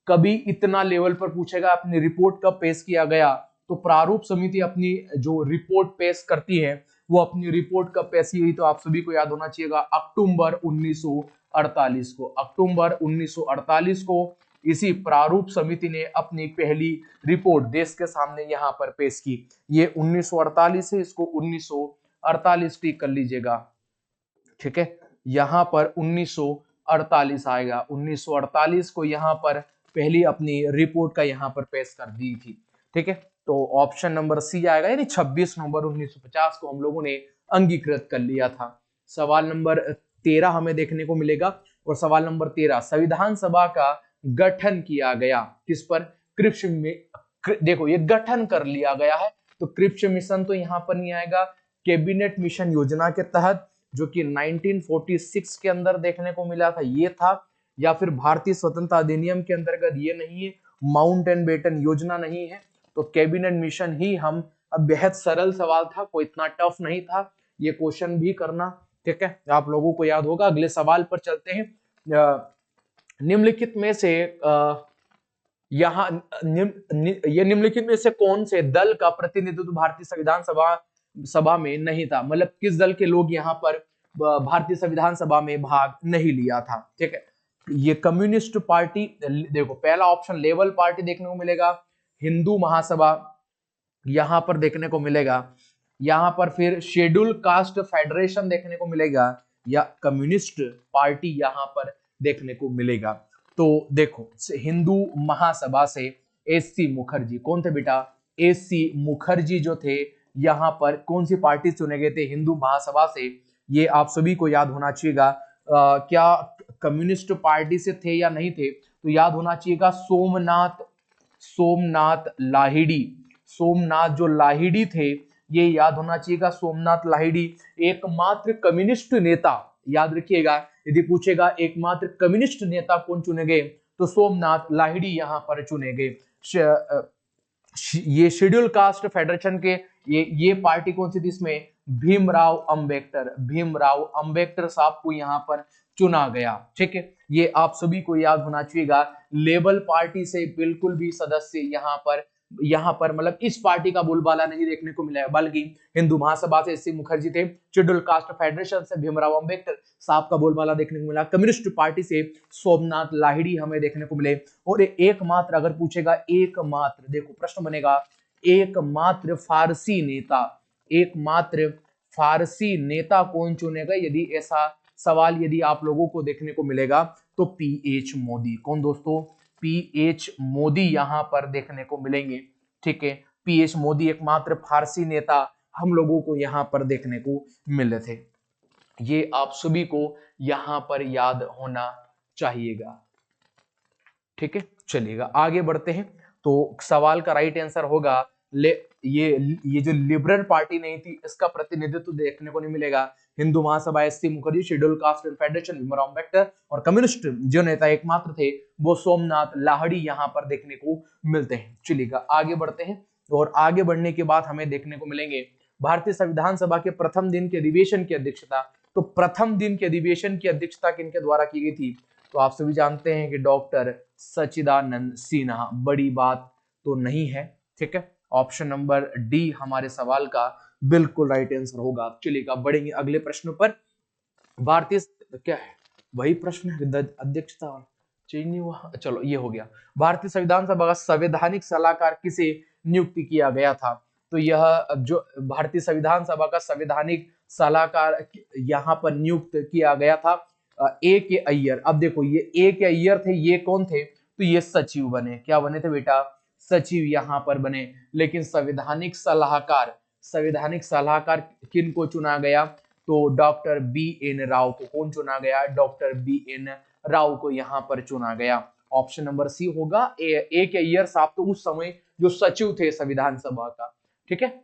कभी इतना लेवल पर पूछेगा अपनी रिपोर्ट कब पेश किया गया, तो प्रारूप समिति अपनी जो रिपोर्ट पेश करती है वो अपनी रिपोर्ट कब पेश की गई? तो आप सभी को याद होना चाहिएगा, अक्टूबर 1948 को। अक्टूबर 1948 को इसी प्रारूप समिति ने अपनी पहली रिपोर्ट देश के सामने यहाँ पर पेश की। ये 1948 है, इसको 1948 टिक कर लीजिएगा। ठीक है, यहाँ पर 1948 आएगा। 1948 को यहाँ पर पहली अपनी रिपोर्ट का यहाँ पर पेश कर दी थी। ठीक है, तो ऑप्शन नंबर सी आएगा, यानी 26 नवंबर 1950 को हम लोगों ने अंगीकृत कर लिया था। सवाल नंबर 13 हमें देखने को मिलेगा। और सवाल नंबर 13, संविधान सभा का गठन किया गया किस पर? क्रिप्स में। देखो ये गठन कर लिया गया है, तो क्रिप्स मिशन तो यहाँ पर नहीं आएगा। कैबिनेट मिशन योजना के तहत, जो कि 1946 के अंदर देखने को मिला था, ये था। या फिर भारतीय स्वतंत्रता अधिनियम के अंतर्गत, ये नहीं है। माउंटबेटन योजना नहीं है। तो कैबिनेट मिशन ही हम, अब बेहद सरल सवाल था, कोई इतना टफ नहीं था, ये क्वेश्चन भी करना। ठीक है, आप लोगों को याद होगा। अगले सवाल पर चलते हैं। निम्नलिखित में से ये निम्नलिखित में से कौन से दल का प्रतिनिधित्व भारतीय संविधान सभा में नहीं था? मतलब किस दल के लोग यहाँ पर भारतीय संविधान सभा में भाग नहीं लिया था? ठीक है, ये कम्युनिस्ट पार्टी। देखो पहला ऑप्शन लेबर पार्टी देखने को मिलेगा, हिंदू महासभा यहाँ पर देखने को मिलेगा, यहाँ पर फिर शेड्यूल कास्ट फेडरेशन देखने को मिलेगा, या कम्युनिस्ट पार्टी यहाँ पर देखने को मिलेगा। तो देखो हिंदू महासभा से एससी मुखर्जी, कौन थे बेटा? एससी मुखर्जी जो थे यहाँ पर कौन सी पार्टी चुने गए थे? हिंदू महासभा से। ये आप सभी को याद होना चाहिएगा। क्या कम्युनिस्ट पार्टी से थे या नहीं थे? तो याद होना चाहिएगा सोमनाथ लाहिड़ी। सोमनाथ जो लाहिड़ी थे, ये याद होना चाहिएगा। सोमनाथ लाहिड़ी एकमात्र कम्युनिस्ट नेता, याद रखिएगा, यदि पूछेगा एकमात्र कम्युनिस्ट नेता कौन चुने गए, तो सोमनाथ लाहिड़ी यहाँ पर चुने गए। ये शेड्यूल कास्ट फेडरेशन के ये पार्टी कौन सी थी? इसमें भीमराव अंबेडकर साहब को यहाँ पर चुना गया। ठीक है, ये आप सभी को याद होना चाहिएगा। लेबर पार्टी से बिल्कुल भी सदस्य यहाँ पर मतलब इस पार्टी का बोलबाला नहीं देखने को मिला है, बल्कि हिंदू महासभा से एससी मुखर्जी थे, शेड्यूल कास्ट फेडरेशन से भीमराव अंबेडकर साहब का बोलबाला देखने को मिला, कम्युनिस्ट पार्टी से सोमनाथ लाहिड़ी हमें देखने को मिले। और एकमात्र, अगर पूछेगा एकमात्र, देखो प्रश्न बनेगा एकमात्र फारसी नेता कौन चुनेगा? यदि ऐसा सवाल यदि आप लोगों को देखने को मिलेगा, तो पीएच मोदी। कौन दोस्तों? पीएच मोदी यहाँ पर देखने को मिलेंगे। ठीक है, पीएच मोदी एकमात्र फारसी नेता हम लोगों को यहाँ पर देखने को मिले थे। ये आप सभी को यहाँ पर याद होना चाहिएगा। ठीक है, चलिएगा आगे बढ़ते हैं। तो सवाल का राइट आंसर होगा ये जो लिबरल पार्टी नहीं थी, इसका प्रतिनिधित्व देखने को नहीं मिलेगा। Hindu Mahasabha, SC Mukherjee, schedule caste federation, Bhimrao Ambedkar, और कम्युनिस्ट जो नेता एकमात्र थे वो सोमनाथ लाहिड़ी यहाँ पर देखने को मिलते हैं। चलिएगा आगे बढ़ते हैं। और आगे बढ़ने के बाद हमें देखने को मिलेंगे भारतीय संविधान सभा के प्रथम दिन के अधिवेशन की अध्यक्षता, तो प्रथम दिन के अधिवेशन की अध्यक्षता किनके द्वारा की गई थी? तो आप सभी जानते हैं कि डॉक्टर सच्चिदानंद सिन्हा। बड़ी बात तो नहीं है, ठीक है। ऑप्शन नंबर डी हमारे सवाल का बिल्कुल राइट आंसर होगा। चलिएगा बढ़ेंगे अगले प्रश्न पर। भारतीय क्या है, वही प्रश्न है, अध्यक्षता चेंज नहीं हुआ, चलो ये हो गया। भारतीय संविधान सभा का संवैधानिक सलाहकार किसे नियुक्त किया गया था? तो यह जो भारतीय संविधान सभा का संवैधानिक सलाहकार यहाँ पर नियुक्त किया गया था ए के अय्यर। अब देखो ये ए के अय्यर थे, ये कौन थे? तो ये सचिव बने। क्या बने थे बेटा? सचिव यहाँ पर बने। लेकिन संवैधानिक सलाहकार किन को चुना गया? तो डॉक्टर बी एन राव को। कौन चुना गया? डॉक्टर बी एन राव को यहाँ पर चुना गया। ऑप्शन नंबर सी होगा। ए के अय्यर साहब तो उस समय जो सचिव थे संविधान सभा का, ठीक है।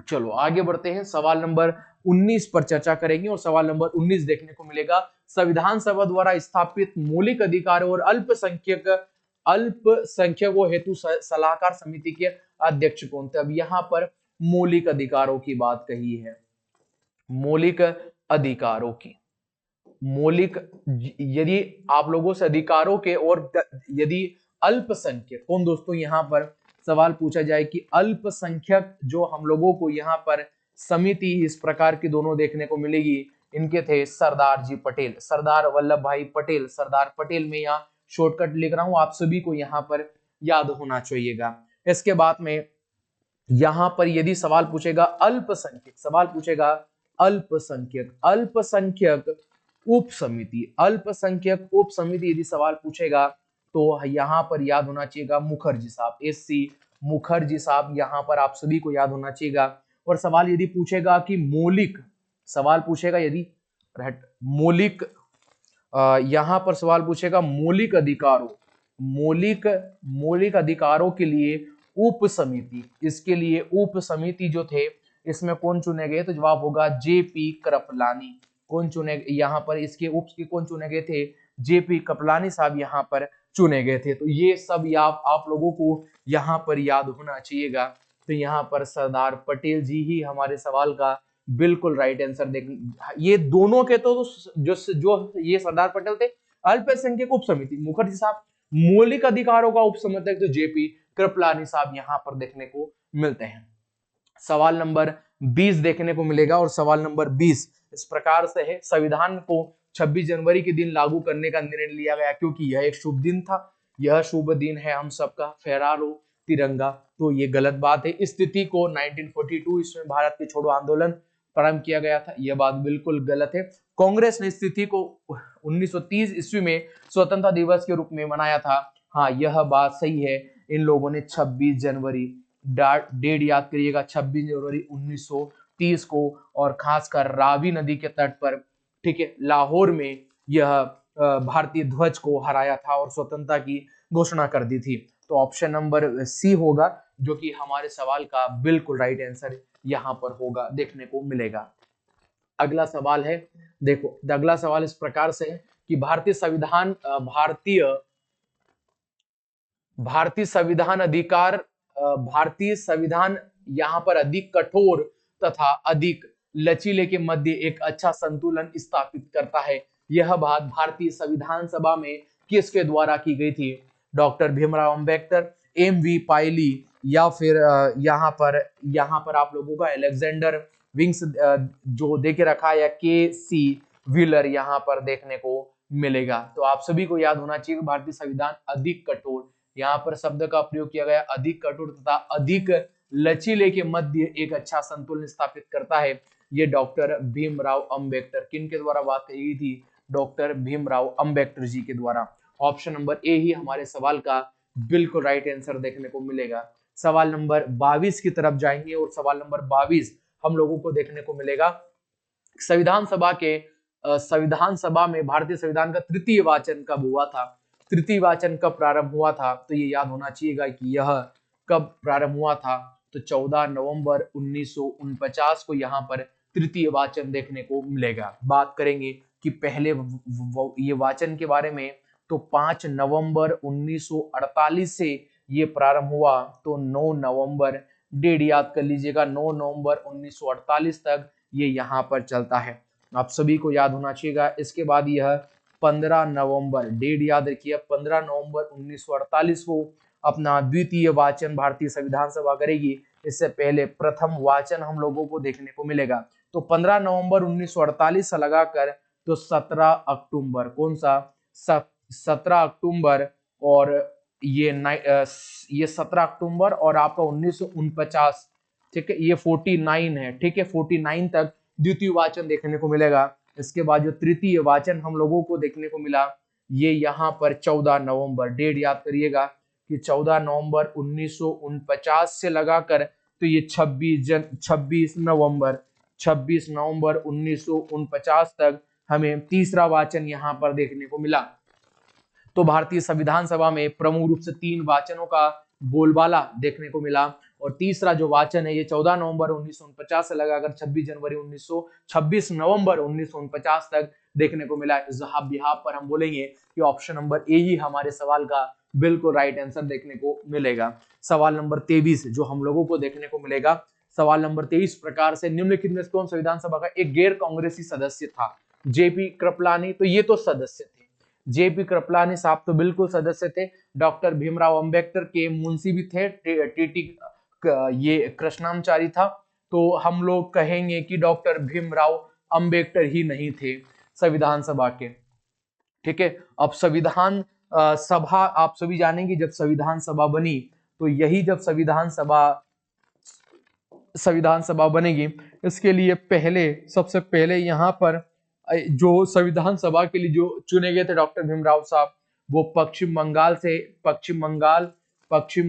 चलो आगे बढ़ते हैं, सवाल नंबर 19 पर चर्चा करेंगे। और सवाल नंबर 19 देखने को मिलेगा, संविधान सभा द्वारा स्थापित मौलिक अधिकारों और अल्पसंख्यकों हेतु सलाहकार समिति के अध्यक्ष कौन थे? अब यहाँ पर मौलिक अधिकारों की बात कही है, मौलिक अधिकारों की। मौलिक, यदि आप लोगों से अधिकारों के और यदि अल्पसंख्यक कौन दोस्तों, यहाँ पर सवाल पूछा जाए कि अल्पसंख्यक जो हम लोगों को यहाँ पर समिति इस प्रकार की दोनों देखने को मिलेगी, इनके थे सरदार जी पटेल, सरदार वल्लभ भाई पटेल। सरदार पटेल में यहाँ शॉर्टकट लिख रहा हूं, आप सभी को यहाँ पर याद होना चाहिएगा। इसके बाद में यहाँ पर यदि सवाल पूछेगा अल्पसंख्यक, सवाल पूछेगा अल्पसंख्यक उप समिति, अल्पसंख्यक उप समिति यदि सवाल पूछेगा तो यहाँ पर याद होना चाहिएगा मुखर्जी साहब, एससी मुखर्जी साहब, यहाँ पर आप सभी को याद होना चाहिएगा। और सवाल यदि पूछेगा कि मौलिक, सवाल पूछेगा यदि मौलिक, यहाँ पर सवाल पूछेगा मौलिक अधिकारों, मौलिक अधिकारों के लिए उप समिति, इसके लिए उप समिति जो थे इसमें कौन चुने गए? तो जवाब होगा जेपी कृपलानी। कौन चुने यहाँ पर इसके उप के कौन चुने गए थे? जेपी कृपलानी साहब यहाँ पर चुने गए थे। तो ये सब आप लोगों को यहाँ पर याद होना चाहिएगा। तो यहाँ पर सरदार पटेल जी ही हमारे सवाल का बिल्कुल राइट आंसर देख। ये दोनों के तो जो ये सरदार पटेल थे अल्पसंख्यक उप समिति, मुखर्जी साहब मौलिक अधिकारों का उप समिति, तो जेपी कृपलानी साहब यहाँ पर देखने को मिलते हैं। सवाल नंबर 20 देखने को मिलेगा। और सवाल नंबर 20 इस प्रकार से है, संविधान को 26 जनवरी के दिन लागू करने का निर्णय लिया गया क्योंकि यह एक शुभ दिन था। यह शुभ दिन है हम सबका, फहरारो तिरंगा। तो ये गलत बात है। इस स्थिति को 1942 ईस्वी में भारत के छोड़ो आंदोलन प्रारंभ किया गया था, यह बात बिल्कुल गलत है। कांग्रेस ने स्थिति को 1930 ईस्वी में स्वतंत्रता दिवस के रूप में मनाया था, हाँ यह बात सही है। इन लोगों ने 26 जनवरी, डेट याद करिएगा, 26 जनवरी 1930 को, और खासकर रावी नदी के तट पर, ठीक है, लाहौर में यह भारतीय ध्वज को हराया था और स्वतंत्रता की घोषणा कर दी थी। तो ऑप्शन नंबर सी होगा जो कि हमारे सवाल का बिल्कुल राइट आंसर यहां पर होगा, देखने को मिलेगा। अगला सवाल है, देखो अगला सवाल इस प्रकार से है कि भारतीय संविधान यहाँ पर अधिक कठोर तथा अधिक लचीले के मध्य एक अच्छा संतुलन स्थापित करता है। यह बात भारतीय संविधान सभा में किसके द्वारा की गई थी? Doctor Bhimrao Ambedkar, MV. पायली, या फिर यहाँ पर आप लोगों का अलेक्जेंडर विंग्स जो देके रखा है, या के.सी. व्हीलर यहाँ पर देखने को मिलेगा। तो आप सभी को याद होना चाहिए भारतीय संविधान अधिक कठोर, यहाँ पर शब्द का प्रयोग किया गया, अधिक कठोर तथा अधिक लचीले के मध्य एक अच्छा संतुलन स्थापित करता है। ये डॉक्टर भीमराव अंबेडकर, किन के द्वारा बात कही गई थी? डॉक्टर भीमराव अंबेडकर जी के द्वारा। ऑप्शन नंबर ए ही हमारे सवाल का बिल्कुल राइट आंसर देखने को मिलेगा। सवाल नंबर 22 की तरफ जाएंगे। और सवाल नंबर 22 हम लोगों को देखने को मिलेगा, संविधान सभा में भारतीय संविधान का तृतीय वाचन कब हुआ था? तृतीय वाचन कब प्रारंभ हुआ था? तो ये याद होना चाहिएगा कि यह कब प्रारंभ हुआ था। तो 14 नवंबर 1949 को यहाँ पर तृतीय वाचन देखने को मिलेगा। बात करेंगे कि पहले ये वाचन के बारे में, तो 5 नवंबर 1948 से ये प्रारंभ हुआ, तो 9 नवंबर डेट याद कर लीजिएगा 9 नवंबर 1948 तक ये यहाँ पर चलता है, आप सभी को याद होना चाहिए। इसके बाद यह 15 नवंबर, डेट याद रखिए 15 नवंबर 1948 को अपना द्वितीय वाचन भारतीय संविधान सभा करेगी। इससे पहले प्रथम वाचन हम लोगों को देखने को मिलेगा। तो 15 नवंबर 1948 से लगाकर तो 17 अक्टूबर, कौन सा 17 अक्टूबर, और ये 17 अक्टूबर और आपका 1949, ठीक है, ये 49 है, ठीक है, 49 तक द्वितीय वाचन देखने को मिलेगा। इसके बाद जो तृतीय वाचन हम लोगों को देखने को मिला ये यहाँ पर 14 नवंबर, डेट याद करिएगा कि 14 नवंबर 1949 से लगाकर तो ये 26 नवंबर 1949 तक हमें तीसरा वाचन यहाँ पर देखने को मिला। तो भारतीय संविधान सभा में प्रमुख रूप से 3 वाचनों का बोलबाला देखने को मिला, और तीसरा जो वाचन है ये 14 नवंबर 1949 से लगाकर 26 नवंबर 1949 तक देखने को मिला। यहाँ पर हम बोलेंगे कि ऑप्शन नंबर ए ही हमारे सवाल का बिल्कुल राइट आंसर देखने को मिलेगा। सवाल नंबर 23 जो हम लोगों को देखने को मिलेगा, सवाल नंबर 23 प्रकार से निम्नलिखित में कौन संविधान सभा का एक गैर कांग्रेसी सदस्य था? जेपी कृपलानी, तो ये तो सदस्य थे, जेपी कृपलानी साहब तो बिल्कुल सदस्य थे। डॉक्टर भीमराव अंबेडकर के मुंशी भी थे, टीटी ये कृष्णाचारी था, तो हम लोग कहेंगे कि डॉक्टर भीमराव अंबेडकर ही नहीं थे संविधान सभा के, ठीक है। अब संविधान सभा आप सभी जानेंगे जब संविधान सभा बनी, तो यही जब संविधान सभा बनेगी, इसके लिए सबसे पहले यहाँ पर जो संविधान सभा के लिए जो चुने गए थे डॉक्टर भीमराव साहब, वो पश्चिम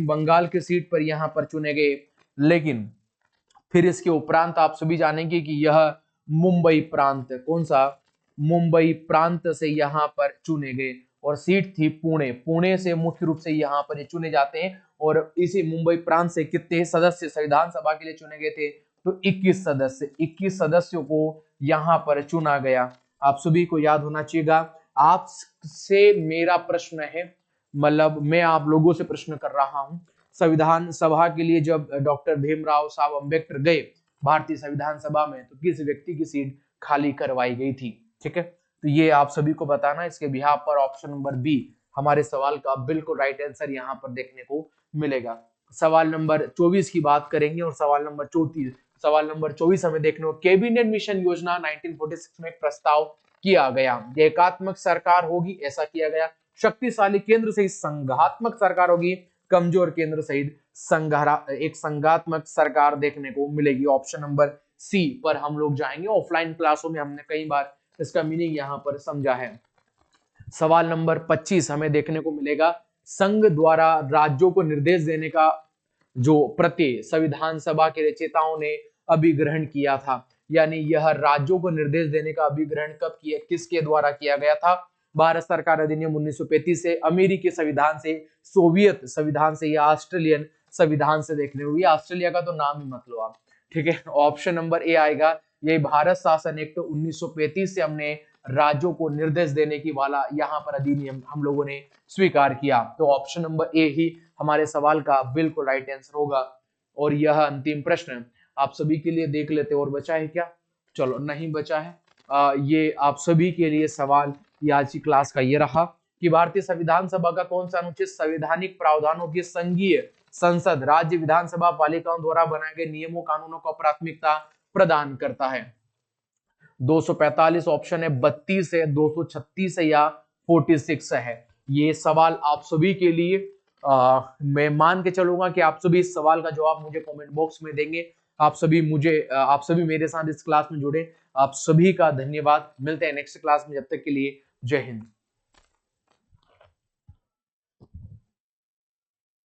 बंगाल के सीट पर यहाँ पर चुने गए। लेकिन फिर इसके उपरांत आप सभी जानेंगे कि यह मुंबई प्रांत, कौन सा मुंबई प्रांत से यहाँ पर चुने गए, और सीट थी पुणे से मुख्य रूप से यहाँ पर ये चुने जाते हैं। और इसी मुंबई प्रांत से कितने सदस्य संविधान सभा के लिए चुने गए थे? तो 21 सदस्यों को यहाँ पर चुना गया। आप सभी को याद होना चाहिएगा। आपसे मेरा प्रश्न है, मतलब मैं आप लोगों से प्रश्न कर रहा हूं, संविधान सभा के लिए जब डॉक्टर भीमराव साहब अंबेडकर गए भारतीय संविधान सभा में, तो किस व्यक्ति की सीट खाली करवाई गई थी? ठीक है, तो ये आप सभी को बताना। इसके बिहाफ पर ऑप्शन नंबर बी हमारे सवाल का बिल्कुल राइट आंसर यहाँ पर देखने को मिलेगा। सवाल नंबर 24 की बात करेंगे, और सवाल नंबर 24 हमें देखने को, कैबिनेट मिशन योजना 1946 में प्रस्ताव किया गया, एकात्मक सरकार होगी, ऐसा किया गया। शक्तिशाली केंद्र सहित संघात्मक सरकार होगी, कमजोर केंद्र सहित एक संघात्मक सरकार देखने को मिलेगी। ऑप्शन नंबर सी पर हम लोग जाएंगे। ऑफलाइन क्लासों में हमने कई बार इसका मीनिंग यहाँ पर समझा है। सवाल नंबर 25 हमें देखने को मिलेगा, संघ द्वारा राज्यों को निर्देश देने का जो प्रत्यय संविधान सभा के रचयिताओं ने अभिग्रहण किया था, यानी यह राज्यों को निर्देश देने का अभिग्रहण कब किया, किसके द्वारा किया गया था? भारत सरकार अधिनियम 1935 से, अमेरिकी संविधान से, सोवियत संविधान से, या ऑस्ट्रेलियन संविधान से देखने को। ऑस्ट्रेलिया का तो नाम ही मत लो आप, ठीक है। ऑप्शन नंबर ए आएगा, ये भारत शासन एक्ट 1935 से हमने राज्यों को निर्देश देने की वाला यहाँ पर अधिनियम हम लोगों ने स्वीकार किया। तो ऑप्शन नंबर ए ही हमारे सवाल का बिल्कुल राइट आंसर होगा। और यह अंतिम प्रश्न आप सभी के लिए देख लेते, और बचा है क्या? चलो नहीं बचा है। ये आप सभी के लिए सवाल आज की क्लास का ये रहा कि भारतीय संविधान सभा का कौन सा अनुच्छेद संवैधानिक प्रावधानों की संघीय संसद, राज्य विधानसभा, पालिकाओं द्वारा बनाए गए नियमों कानूनों को प्राथमिकता प्रदान करता है? 245 ऑप्शन है, 32 है, 236 है, या 46 है। ये सवाल आप सभी के लिए मैं मान के चलूंगा कि आप सभी इस सवाल का जवाब मुझे कमेंट बॉक्स में देंगे। आप सभी मेरे साथ इस क्लास में जुड़े, आप सभी का धन्यवाद। मिलते हैं नेक्स्ट क्लास में, जब तक के लिए जय हिंद।